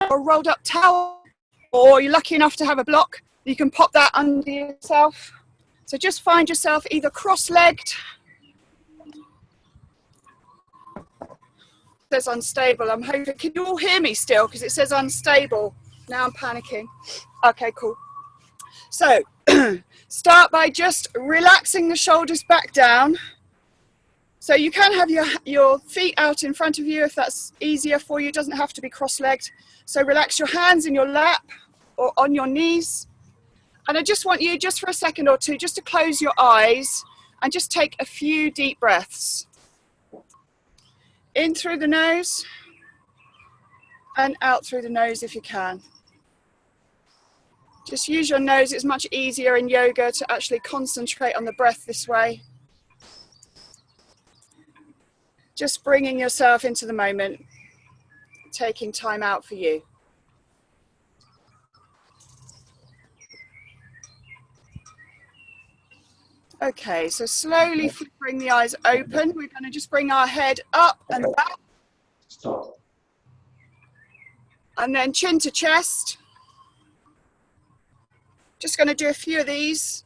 or rolled up towel, or you're lucky enough to have a block, you can pop that under yourself. So just find yourself either cross-legged. It says unstable. I'm hoping, can you all hear me still? Because it says unstable. Now I'm panicking. Okay, cool. So start by just relaxing the shoulders back down. So you can have your feet out in front of you if that's easier for you. It doesn't have to be cross-legged. So relax your hands in your lap or on your knees. And I just want you, just for a second or two, just to close your eyes and just take a few deep breaths. In through the nose and out through the nose if you can. Just use your nose. It's much easier in yoga to actually concentrate on the breath this way. Just bringing yourself into the moment, taking time out for you. Okay, so slowly flickering the eyes open. We're going to just bring our head up and back. Stop. And then chin to chest. Just going to do a few of these.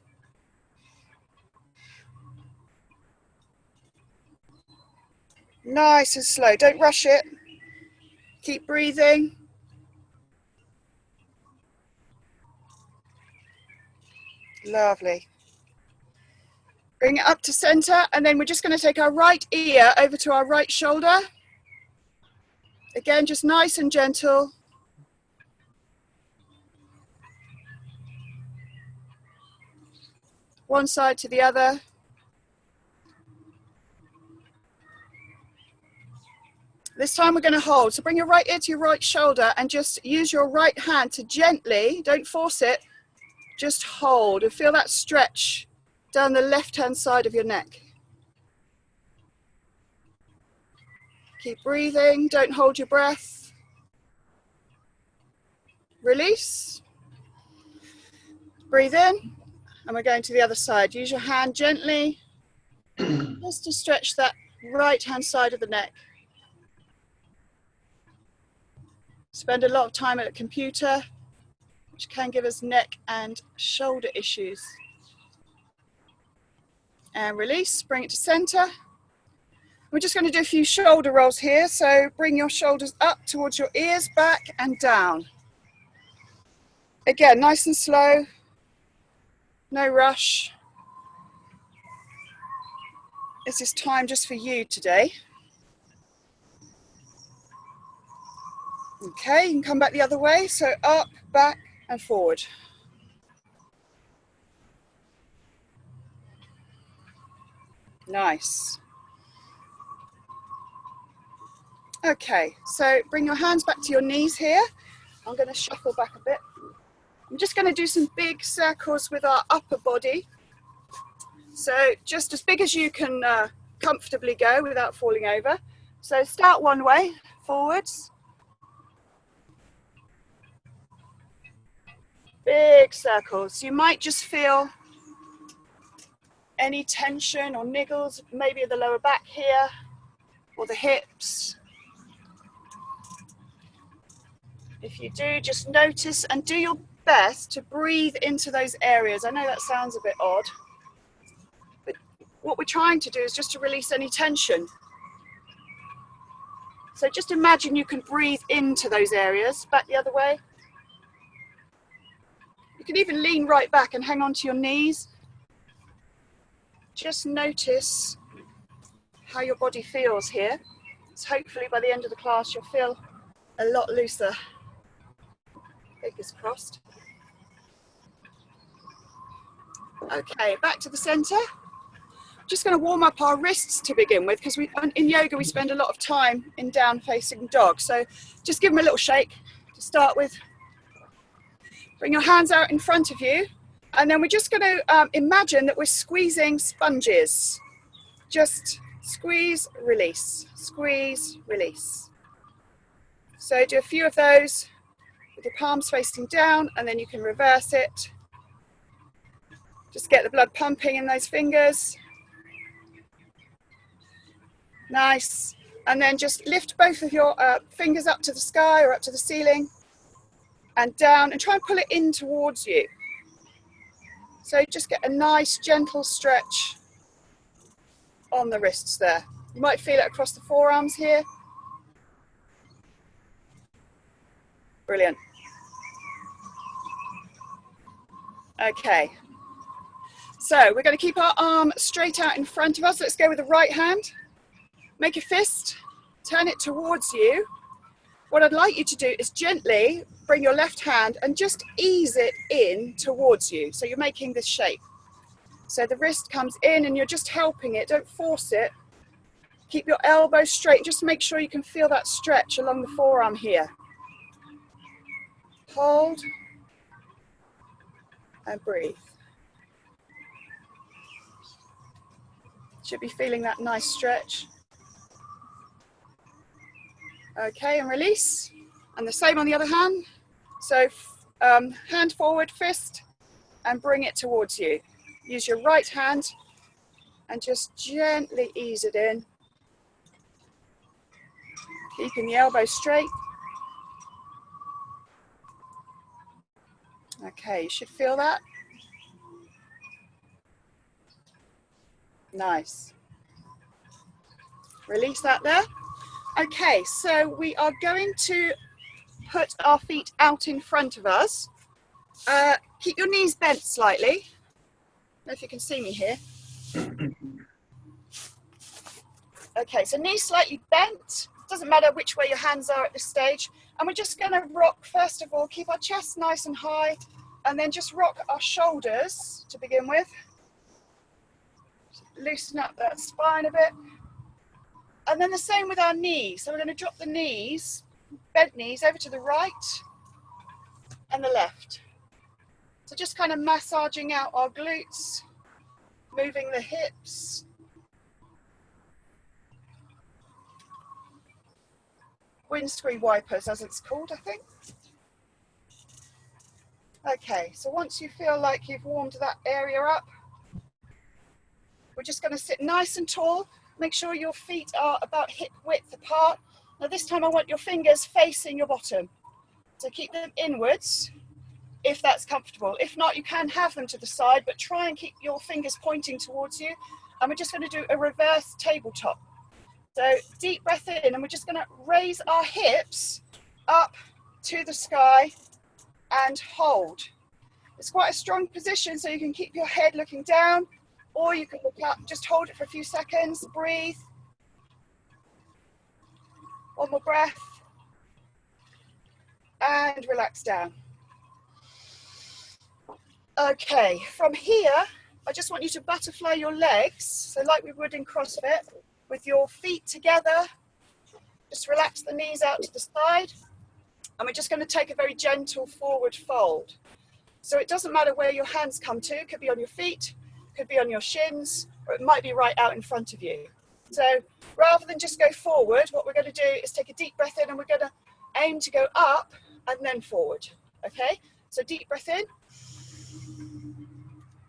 Nice and slow. Don't rush it. Keep breathing. Lovely. Bring it up to center, and then we're just going to take our right ear over to our right shoulder. Again, just nice and gentle. One side to the other. This time we're going to hold. So bring your right ear to your right shoulder and just use your right hand to gently, don't force it, just hold and feel that stretch down the left-hand side of your neck. Keep breathing, don't hold your breath. Release. Breathe in, and we're going to the other side. Use your hand gently, just to stretch that right-hand side of the neck. Spend a lot of time at a computer, which can give us neck and shoulder issues. And release, bring it to center. We're just going to do a few shoulder rolls here. So bring your shoulders up towards your ears, back and down. Again, nice and slow, no rush. This is time just for you today. Okay, you can come back the other way. So up, back and forward. Nice. Okay, so bring your hands back to your knees here. I'm going to shuffle back a bit. I'm just going to do some big circles with our upper body. So just as big as you can comfortably go without falling over. So start one way, forwards. Big circles. You might just feel any tension or niggles, maybe the lower back here or the hips. If you do, just notice and do your best to breathe into those areas. I know that sounds a bit odd, but what we're trying to do is just to release any tension. So just imagine you can breathe into those areas. Back the other way. You can even lean right back and hang on to your knees. Just notice how your body feels here. So hopefully by the end of the class you'll feel a lot looser. Fingers crossed. Okay, back to the center. Just going to warm up our wrists to begin with, because in yoga we spend a lot of time in down facing dog. So just give them a little shake to start with. Bring your hands out in front of you, and then we're just going to imagine that we're squeezing sponges. Just squeeze, release, squeeze, release. So do a few of those with your palms facing down, and then you can reverse it. Just get the blood pumping in those fingers. Nice. And then just lift both of your fingers up to the sky or up to the ceiling. and down, and try and pull it in towards you. So just get a nice gentle stretch on the wrists there. You might feel it across the forearms here. Brilliant. Okay. So we're going to keep our arm straight out in front of us. Let's go with the right hand. Make a fist, turn it towards you. What I'd like you to do is gently bring your left hand and just ease it in towards you. So you're making this shape. So the wrist comes in and you're just helping it. Don't force it. Keep your elbow straight. Just make sure you can feel that stretch along the forearm here. Hold and breathe. Should be feeling that nice stretch. Okay, and release. And the same on the other hand. So hand forward, fist, and bring it towards you. Use your right hand and just gently ease it in. Keeping the elbow straight. Okay, you should feel that. Nice. Release that there. Okay, so we are going to put our feet out in front of us. Keep your knees bent slightly. I don't know if you can see me here. Okay, so knees slightly bent. Doesn't matter which way your hands are at this stage. And we're just going to rock, first of all, keep our chest nice and high, and then just rock our shoulders to begin with. Loosen up that spine a bit. And then the same with our knees. So we're going to drop the knees, bent knees, over to the right and the left. So just kind of massaging out our glutes, moving the hips. Windscreen wipers, as it's called, I think. Okay, so once you feel like you've warmed that area up, we're just going to sit nice and tall. Make sure your feet are about hip width apart. Now this time I want your fingers facing your bottom. So keep them inwards if that's comfortable. If not, you can have them to the side, but try and keep your fingers pointing towards you. And we're just going to do a reverse tabletop. So deep breath in, and we're just going to raise our hips up to the sky and hold. It's quite a strong position, so you can keep your head looking down, or you can look up. Just hold it for a few seconds, breathe. One more breath. And relax down. Okay, from here, I just want you to butterfly your legs, so like we would in CrossFit, with your feet together. Just relax the knees out to the side. And we're just going to take a very gentle forward fold. So it doesn't matter where your hands come to. It could be on your feet, could be on your shins, or it might be right out in front of you. So rather than just go forward, what we're going to do is take a deep breath in, and we're going to aim to go up and then forward. Okay? So deep breath in.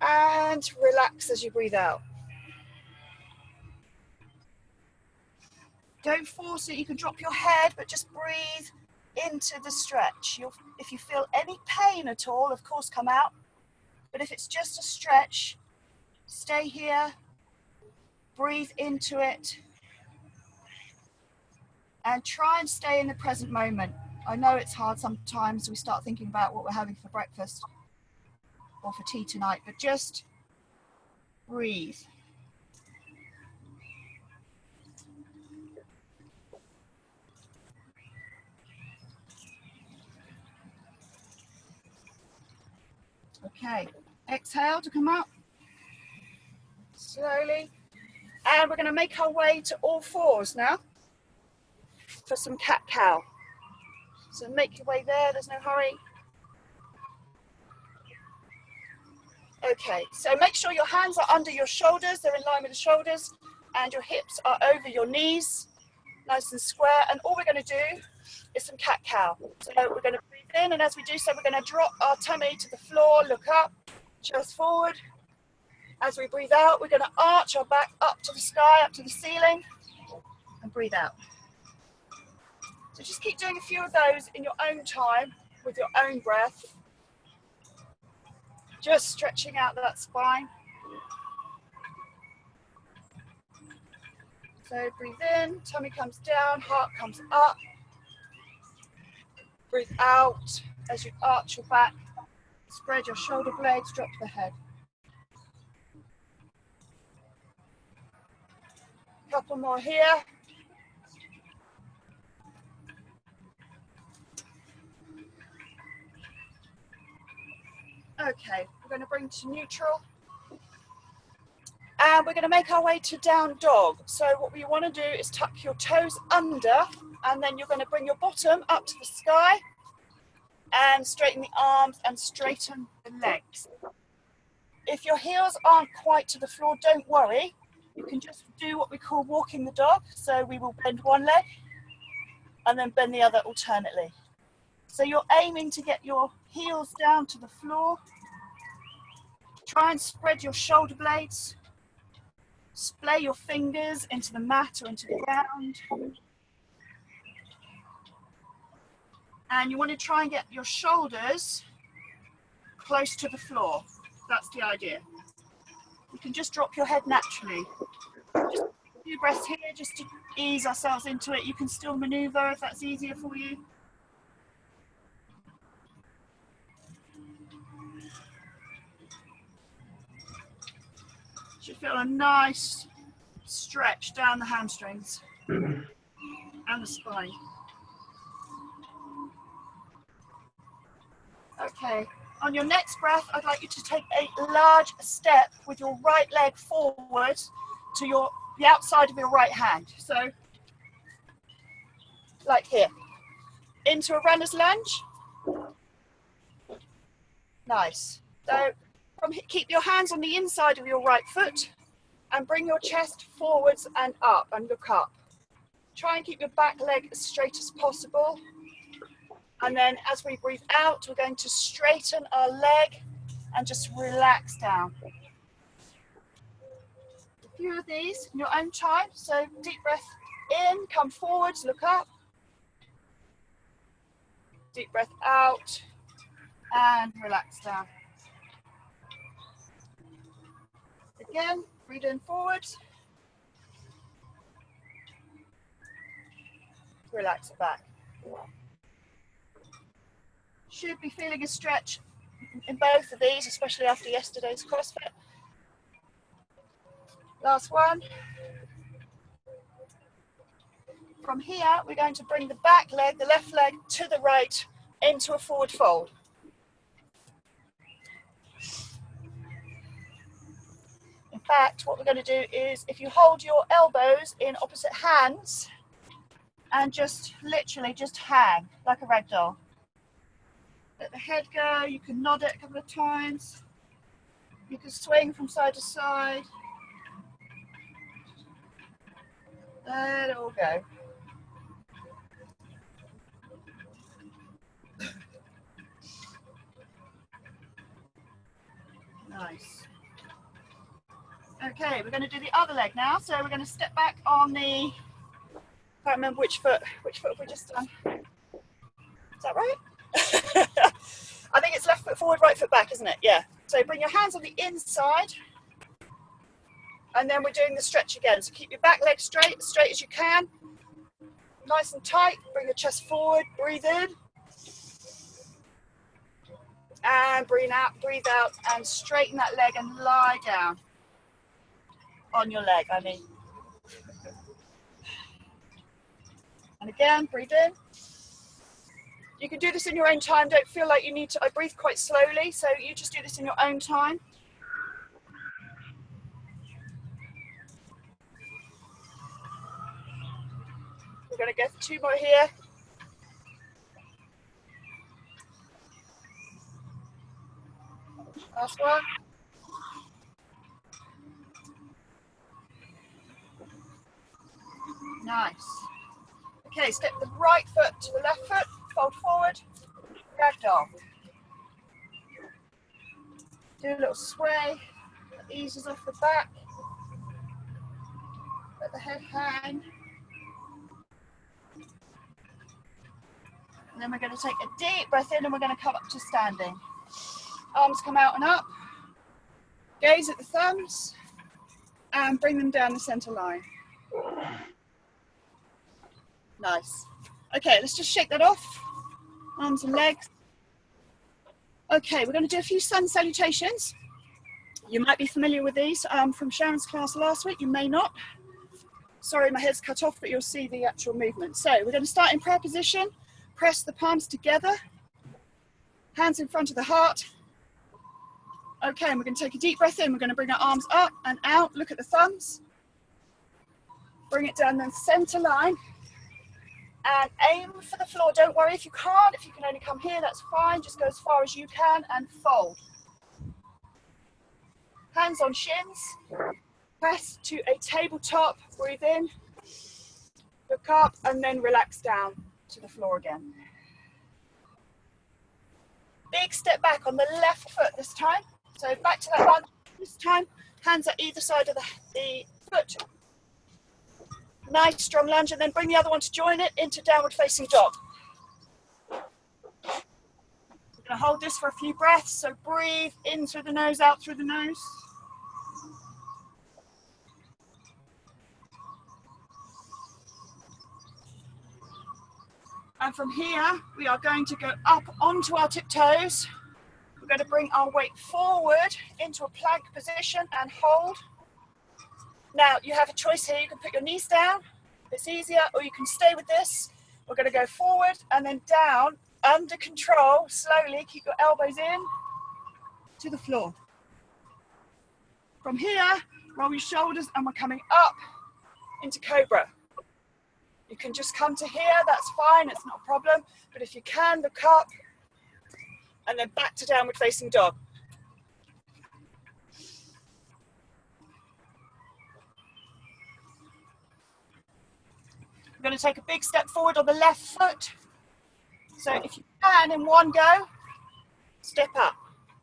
And relax as you breathe out. Don't force it. You can drop your head, but just breathe into the stretch. If you feel any pain at all, of course, come out. But if it's just a stretch, stay here, breathe into it, and try and stay in the present moment. I know it's hard sometimes. We start thinking about what we're having for breakfast or for tea tonight, but just breathe. Okay, exhale to come up slowly, and we're going to make our way to all fours now for some cat-cow. So make your way there, there's no hurry. Okay, so make sure your hands are under your shoulders, they're in line with the shoulders, and your hips are over your knees, nice and square. And all we're going to do is some cat-cow. So we're going to breathe in, and as we do so, we're going to drop our tummy to the floor, look up, chest forward. As we breathe out, we're going to arch our back up to the sky, up to the ceiling, and breathe out. So just keep doing a few of those in your own time. with your own breath. Just stretching out that spine. So breathe in, tummy comes down, heart comes up. Breathe out as you arch your back. Spread your shoulder blades, drop the head. Couple more here. Okay, we're going to bring to neutral. And we're going to make our way to down dog. So what you want to do is tuck your toes under, and then you're going to bring your bottom up to the sky and straighten the arms and straighten the legs. If your heels aren't quite to the floor, don't worry. You can just do what we call walking the dog. So we will bend one leg and then bend the other alternately. So you're aiming to get your heels down to the floor. Try and spread your shoulder blades. Splay your fingers into the mat or into the ground. And you want to try and get your shoulders close to the floor. That's the idea. You can just drop your head naturally. Just a few breaths here just to ease ourselves into it. You can still maneuver if that's easier for you. Should feel a nice stretch down the hamstrings and the spine. Okay, on your next breath, I'd like you to take a large step with your right leg forward to the outside of your right hand. So, like here, into a runner's lunge. Nice. So, keep your hands on the inside of your right foot and bring your chest forwards and up and look up. Try and keep your back leg as straight as possible. And then as we breathe out, we're going to straighten our leg and just relax down. A few of these in your own time. So deep breath in, come forwards, look up. Deep breath out and relax down. Again, breathe in forwards. Relax it back. Should be feeling a stretch in both of these, especially after yesterday's CrossFit. Last one. From here, we're going to bring the back leg, the left leg, to the right into a forward fold. In fact, what we're going to do is, if you hold your elbows in opposite hands and just literally just hang like a rag doll. Let the head go. You can nod it a couple of times. You can swing from side to side. Let it all go. Nice. Okay, we're going to do the other leg now. So we're going to step back on the, I can't remember which foot have we just done. Is that right? I think it's left foot forward, right foot back, isn't it? Yeah. So bring your hands on the inside. And then we're doing the stretch again. So keep your back leg straight, as straight as you can. Nice and tight. Bring your chest forward. Breathe in. And breathe out, and straighten that leg and lie down. On your leg, I mean. And again, breathe in. You can do this in your own time. Don't feel like you need to. I breathe quite slowly, so you just do this in your own time. We're going to go for 2 more here. Last one. Nice. Okay, step the right foot to the left foot, fold forward, ragdoll. Do a little sway that eases off the back. Let the head hang. And then we're going to take a deep breath in and we're going to come up to standing. Arms come out and up. Gaze at the thumbs and bring them down the center line. Nice. Okay, let's just shake that off. Arms and legs. Okay, we're going to do a few sun salutations. You might be familiar with these from Sharon's class last week. You may not. Sorry, my head's cut off, but you'll see the actual movement. So we're going to start in prayer position. Press the palms together. Hands in front of the heart. Okay, and we're going to take a deep breath in. We're going to bring our arms up and out. Look at the thumbs. Bring it down the center line. And aim for the floor. Don't worry if you can't. If you can only come here, that's fine. Just go as far as you can and fold. Hands on shins. Press to a tabletop. Breathe in. Look up and then relax down to the floor again. Big step back on the left foot this time. So back to that lunge this time. Hands at either side of the foot. Nice strong lunge, and then bring the other one to join it into downward facing dog. We're going to hold this for a few breaths. So breathe in through the nose, out through the nose. And from here, we are going to go up onto our tiptoes. We're going to bring our weight forward into a plank position and hold. Now, you have a choice here. You can put your knees down if it's easier, or you can stay with this. We're going to go forward and then down, under control, slowly. Keep your elbows in to the floor. From here, roll your shoulders and we're coming up into cobra. You can just come to here, that's fine, it's not a problem. But if you can, look up and then back to downward facing dog. We're going to take a big step forward on the left foot. So if you can, in one go, step up.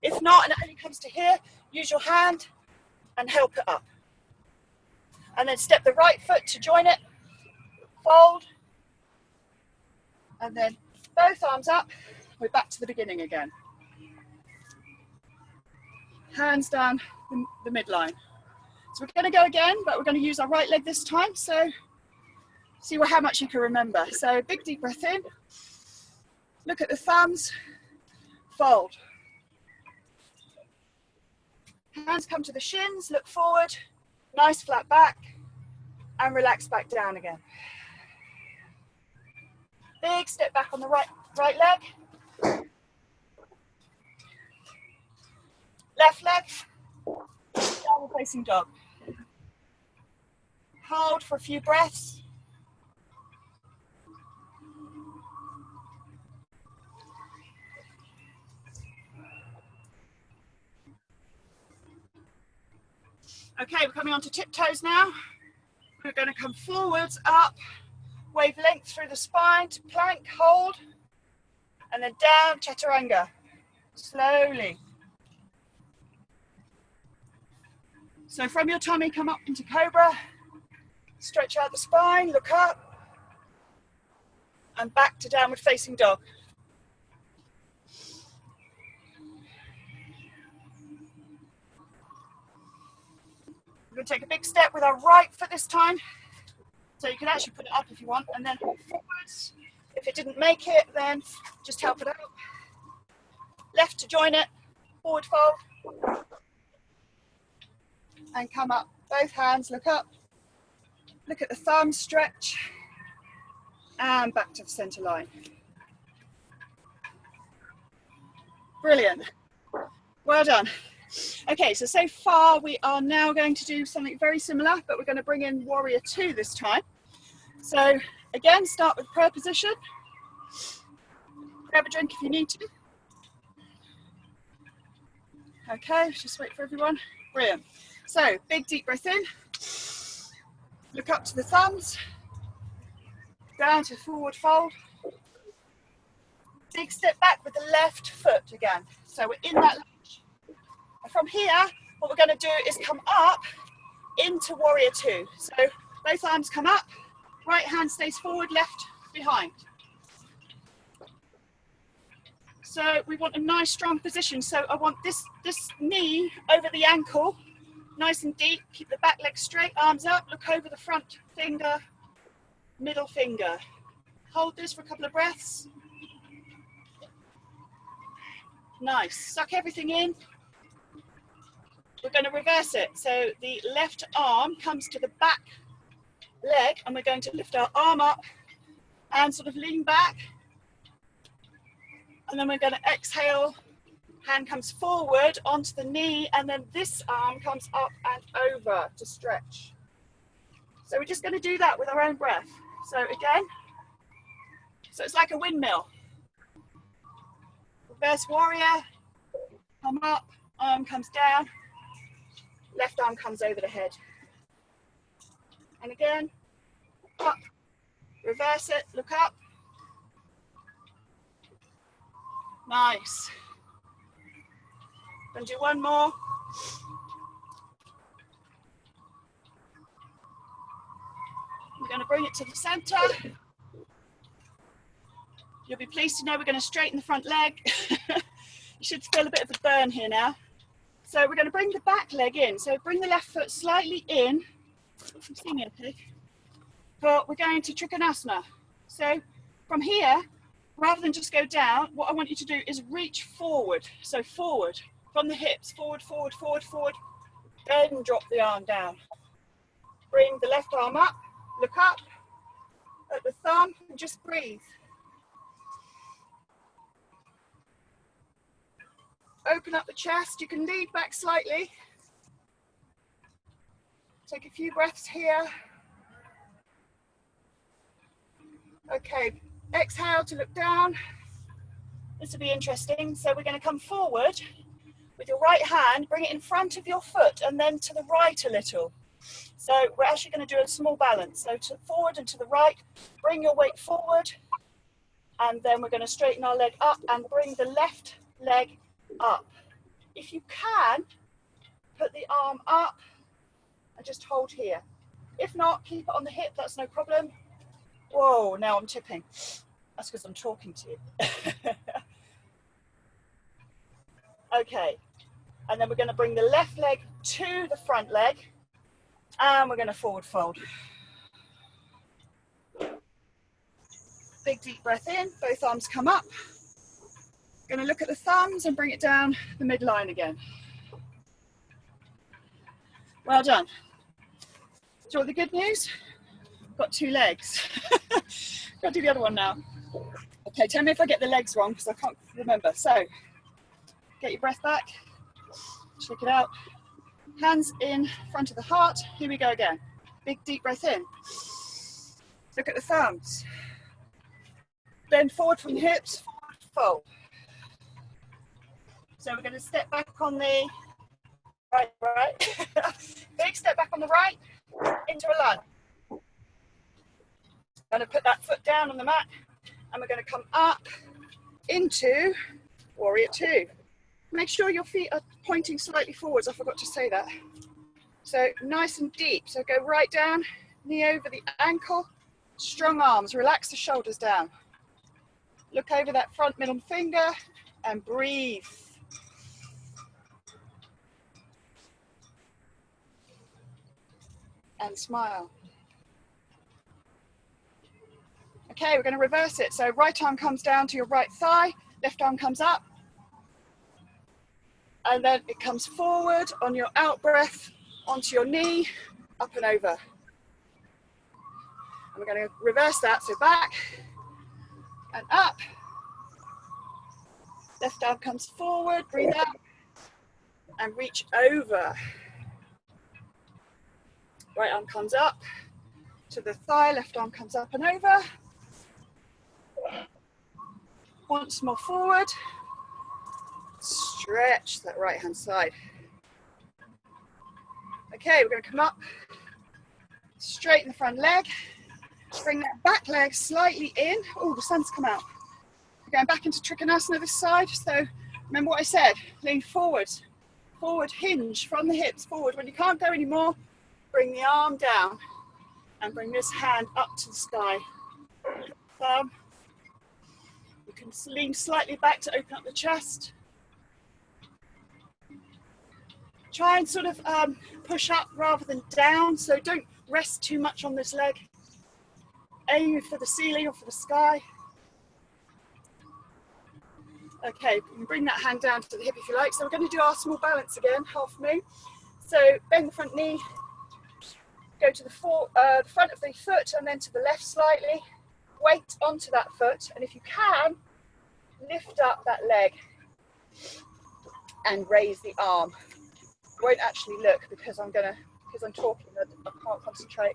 If not, and it only comes to here, use your hand and help it up. And then step the right foot to join it. Fold, and then both arms up. We're back to the beginning again. Hands down the midline. So we're going to go again, but we're going to use our right leg this time. So see how much you can remember. So big deep breath in. Look at the thumbs. Fold. Hands come to the shins. Look forward. Nice flat back. And relax back down again. Big step back on the right leg. Left leg. Downward facing dog. Hold for a few breaths. Okay, we're coming on to tiptoes now. We're going to come forwards, up, wave length through the spine to plank, hold, and then down, chaturanga, slowly. So from your tummy, come up into cobra, stretch out the spine, look up, and back to downward facing dog. We're going to take a big step with our right foot this time. So you can actually put it up if you want, and then forwards. If it didn't make it, then just help it out. Left to join it, forward fold. And come up, both hands, look up. Look at the thumbs, stretch. And back to the center line. Brilliant. Well done. Okay, so far we are now going to do something very similar, but we're going to bring in warrior 2 this time. So again, start with prayer position. Grab a drink if you need to. Okay, just wait for everyone. Brilliant. So big deep breath in. Look up to the thumbs. Down to forward fold. Big step back with the left foot again. So we're in that lunge. From here, what we're going to do is come up into warrior 2. So both arms come up, right hand stays forward, left behind. So we want a nice strong position. So I want this knee over the ankle, nice and deep. Keep the back leg straight, arms up, look over the front finger, middle finger. Hold this for a couple of breaths. Nice. Suck everything in. We're going to reverse it. So the left arm comes to the back leg, and we're going to lift our arm up and sort of lean back. And then we're going to exhale. Hand comes forward onto the knee, and then this arm comes up and over to stretch. So we're just going to do that with our own breath. So again, so it's like a windmill. Reverse warrior, come up, arm comes down, left arm comes over the head. And again, up, reverse it, look up. Nice. Then do one more. We're going to bring it to the center. You'll be pleased to know we're going to straighten the front leg. You should feel a bit of a burn here now. So we're going to bring the back leg in. So bring the left foot slightly in. You see me okay? But we're going to Trikonasana. So from here, rather than just go down, what I want you to do is reach forward. So forward from the hips, forward, forward, forward, forward. Then drop the arm down. Bring the left arm up, look up at the thumb and just breathe. Open up the chest. You can lean back slightly. Take a few breaths here. Okay, exhale to look down. This will be interesting. So we're going to come forward with your right hand, bring it in front of your foot and then to the right a little. So we're actually going to do a small balance. So to forward and to the right, bring your weight forward, and then we're going to straighten our leg up and bring the left leg up. If you can, put the arm up and just hold here. If not, keep it on the hip, that's no problem. Whoa, now I'm tipping. That's because I'm talking to you. Okay, and then we're going to bring the left leg to the front leg, and we're going to forward fold. Big deep breath in, both arms come up. Going to look at the thumbs and bring it down the midline again. Well done. Do you want the good news? I've got 2 legs. Got to do the other one now. Okay, tell me if I get the legs wrong because I can't remember. So, get your breath back. Shake it out. Hands in front of the heart. Here we go again. Big deep breath in. Look at the thumbs. Bend forward from the hips, forward fold. So we're going to step back on the right. Big step back on the right, into a lunge. Going to put that foot down on the mat, and we're going to come up into warrior 2. Make sure your feet are pointing slightly forwards. I forgot to say that. So nice and deep. So go right down, knee over the ankle, strong arms, relax the shoulders down. Look over that front middle finger and breathe. And smile. Okay, we're going to reverse it. So right arm comes down to your right thigh, left arm comes up. And then it comes forward on your out breath, onto your knee, up and over. And we're going to reverse that. So back and up. Left arm comes forward, breathe out, and reach over. Right arm comes up to the thigh, left arm comes up and over. Once more forward. Stretch that right hand side. Okay, we're going to come up, straighten the front leg, bring that back leg slightly in. Oh, the sun's come out. We're going back into Trikonasana this side. So remember what I said, lean forward, forward hinge from the hips forward. When you can't go anymore, bring the arm down and bring this hand up to the sky. Thumb. You can lean slightly back to open up the chest. Try and sort of push up rather than down, so don't rest too much on this leg. Aim for the ceiling or for the sky. Okay, you can bring that hand down to the hip if you like. So we're going to do our small balance again, half moon. So bend the front knee, go to the front of the foot and then to the left slightly. Weight onto that foot, and if you can, lift up that leg and raise the arm. Won't actually look because I'm talking, I can't concentrate.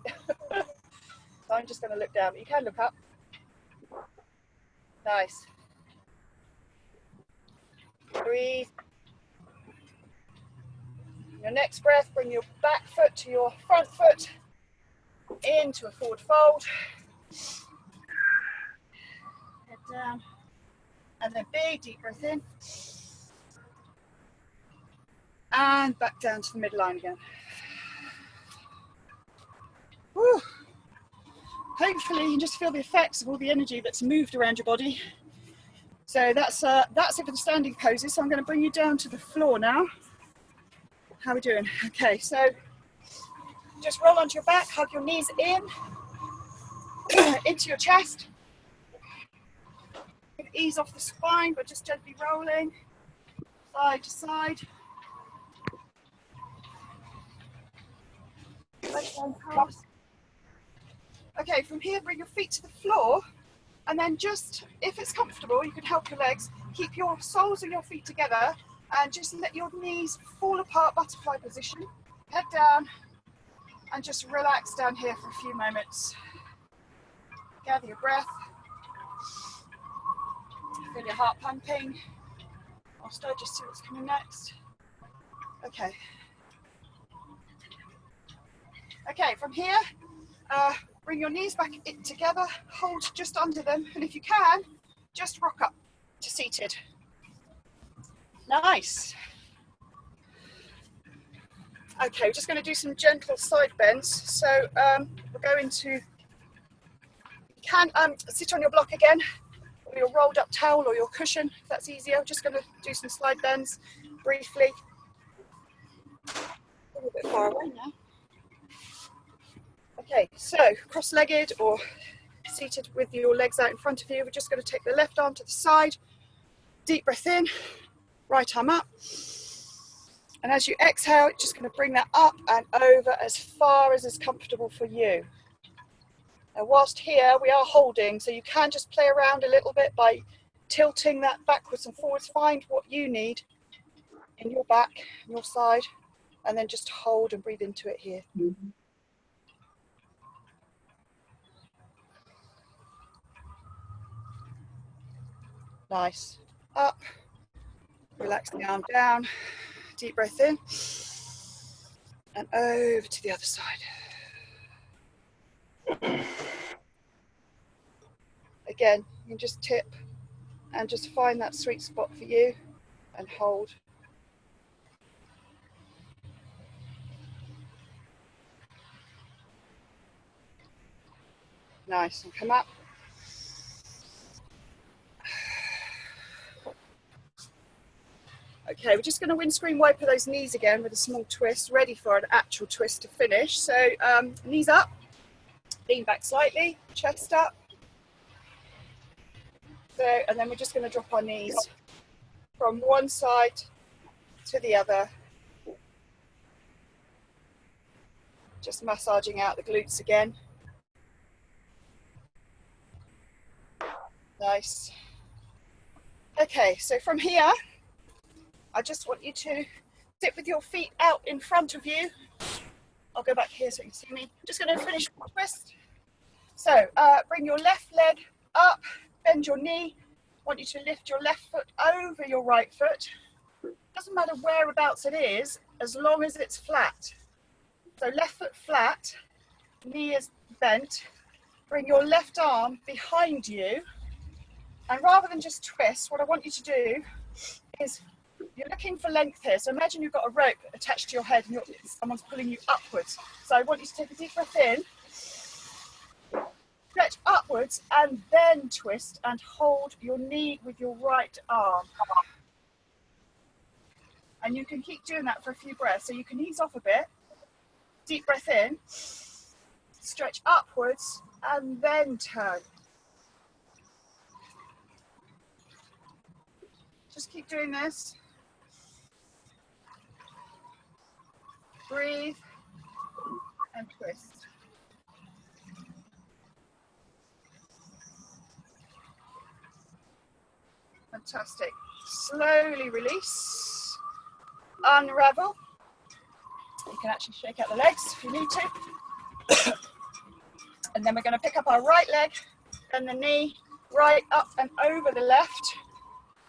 So I'm just going to look down, but you can look up. Nice. Breathe. Your next breath, bring your back foot to your front foot, into a forward fold. Head down. And then big deep breath in. And back down to the midline again. Whew. Hopefully you can just feel the effects of all the energy that's moved around your body. So that's it for the standing poses. So I'm going to bring you down to the floor now. How are we doing? Okay, so just roll onto your back, hug your knees in, into your chest. Ease off the spine, but just gently rolling, side to side. Okay, from here, bring your feet to the floor, and then just, if it's comfortable, you can help your legs, keep your soles of your feet together, and just let your knees fall apart, butterfly position, head down, and just relax down here for a few moments. Gather your breath, feel your heart pumping. I'll start just see what's coming next. Okay. Okay, from here, bring your knees back together, hold just under them, and if you can, just rock up to seated. Nice. Okay, we're just going to do some gentle side bends. So we're going to, you can sit on your block again, or your rolled up towel or your cushion, if that's easier. We're just going to do some slide bends briefly. A little bit far away now. Okay, so cross-legged or seated with your legs out in front of you. We're just going to take the left arm to the side, deep breath in, right arm up. And as you exhale, just going to bring that up and over as far as is comfortable for you. And whilst here, we are holding, so you can just play around a little bit by tilting that backwards and forwards. Find what you need in your back, your side, and then just hold and breathe into it here. Mm-hmm. Nice. Up, relax the arm down, deep breath in, and over to the other side. Again, you can just tip and just find that sweet spot for you and hold. Nice, and come up. Okay, we're just going to windscreen wiper those knees again with a small twist, ready for an actual twist to finish. So knees up, lean back slightly, chest up. So, and then we're just going to drop our knees from one side to the other. Just massaging out the glutes again. Nice. Okay, so from here, I just want you to sit with your feet out in front of you. I'll go back here so you can see me. I'm just going to finish the twist. So bring your left leg up, bend your knee. I want you to lift your left foot over your right foot. Doesn't matter whereabouts it is, as long as it's flat. So left foot flat, knee is bent. Bring your left arm behind you. And rather than just twist, what I want you to do is, you're looking for length here. So imagine you've got a rope attached to your head and someone's pulling you upwards. So I want you to take a deep breath in. Stretch upwards and then twist and hold your knee with your right arm. And you can keep doing that for a few breaths. So you can ease off a bit. Deep breath in. Stretch upwards and then turn. Just keep doing this. Breathe and twist. Fantastic. Slowly release. Unravel. You can actually shake out the legs if you need to. And then we're going to pick up our right leg and the knee right up and over the left.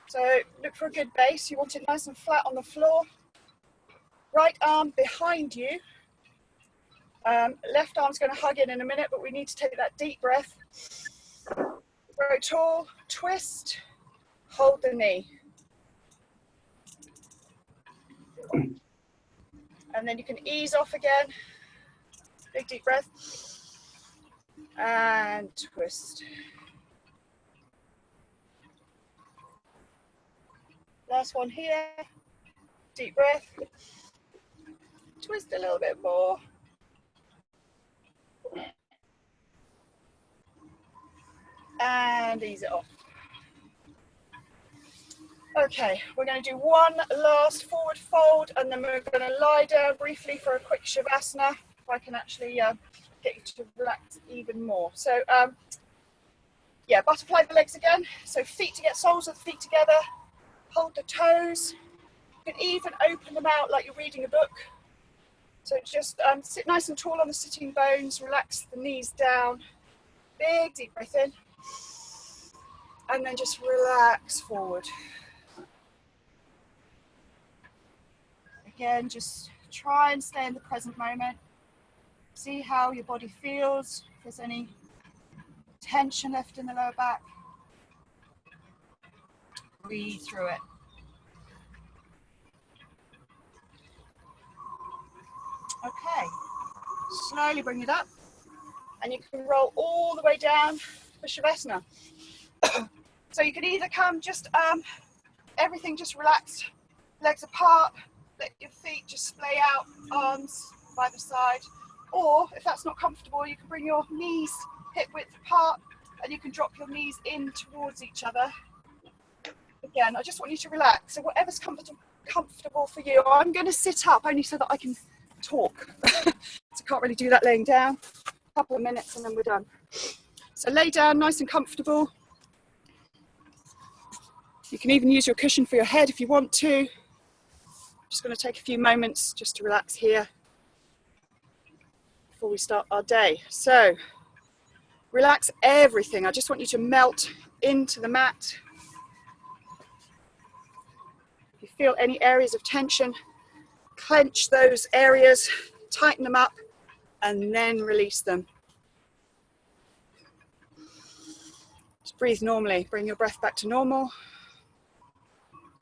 So look for a good base. You want it nice and flat on the floor. Right arm behind you. Left arm's going to hug in a minute, but we need to take that deep breath. Grow tall, twist, hold the knee. And then you can ease off again. Big deep breath. And twist. Last one here. Deep breath. Twist a little bit more. And ease it off. Okay, we're going to do one last forward fold and then we're going to lie down briefly for a quick Shavasana. If I can actually get you to relax even more. So yeah, butterfly the legs again. So feet to get soles of the feet together. Hold the toes. You can even open them out like you're reading a book. So just sit nice and tall on the sitting bones. Relax the knees down. Big deep breath in. And then just relax forward. Again, just try and stay in the present moment. See how your body feels. If there's any tension left in the lower back. Breathe through it. Okay, slowly bring it up. And you can roll all the way down for Shavasana. So you can either come just, everything just relaxed, legs apart, let your feet just splay out, arms by the side. Or if that's not comfortable, you can bring your knees hip width apart and you can drop your knees in towards each other. Again, I just want you to relax. So whatever's comfortable for you. I'm going to sit up only so that I can talk. So I can't really do that laying down. A couple of minutes and then we're done. So lay down nice and comfortable. You can even use your cushion for your head if you want to. Just going to take a few moments just to relax here before we start our day. So relax everything. I just want you to melt into the mat. If you feel any areas of tension, clench those areas, tighten them up, and then release them. Just breathe normally. Bring your breath back to normal.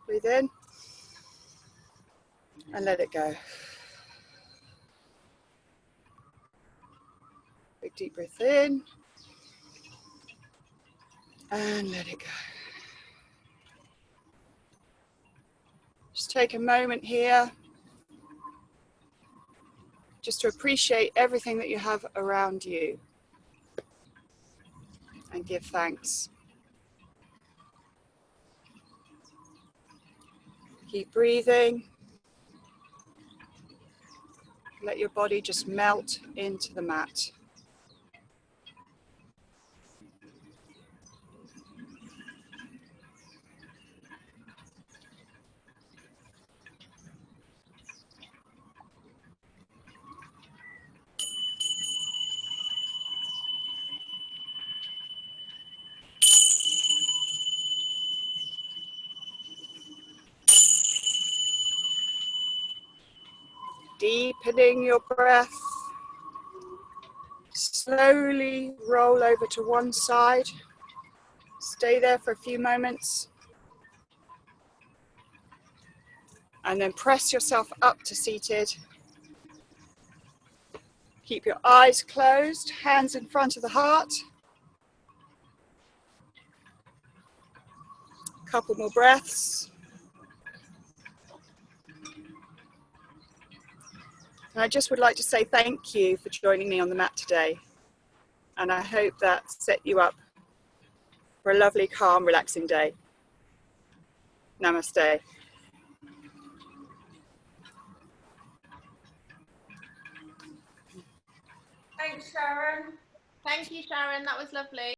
Breathe in and let it go. Big deep breath in and let it go. Just take a moment here just to appreciate everything that you have around you and give thanks. Keep breathing. Let your body just melt into the mat. Deepening your breath. Slowly roll over to one side. Stay there for a few moments. And then press yourself up to seated. Keep your eyes closed, hands in front of the heart. couple more breaths. And I just would like to say thank you for joining me on the mat today. And I hope that set you up for a lovely, calm, relaxing day. Namaste. Thanks, Sharon. Thank you, Sharon. That was lovely.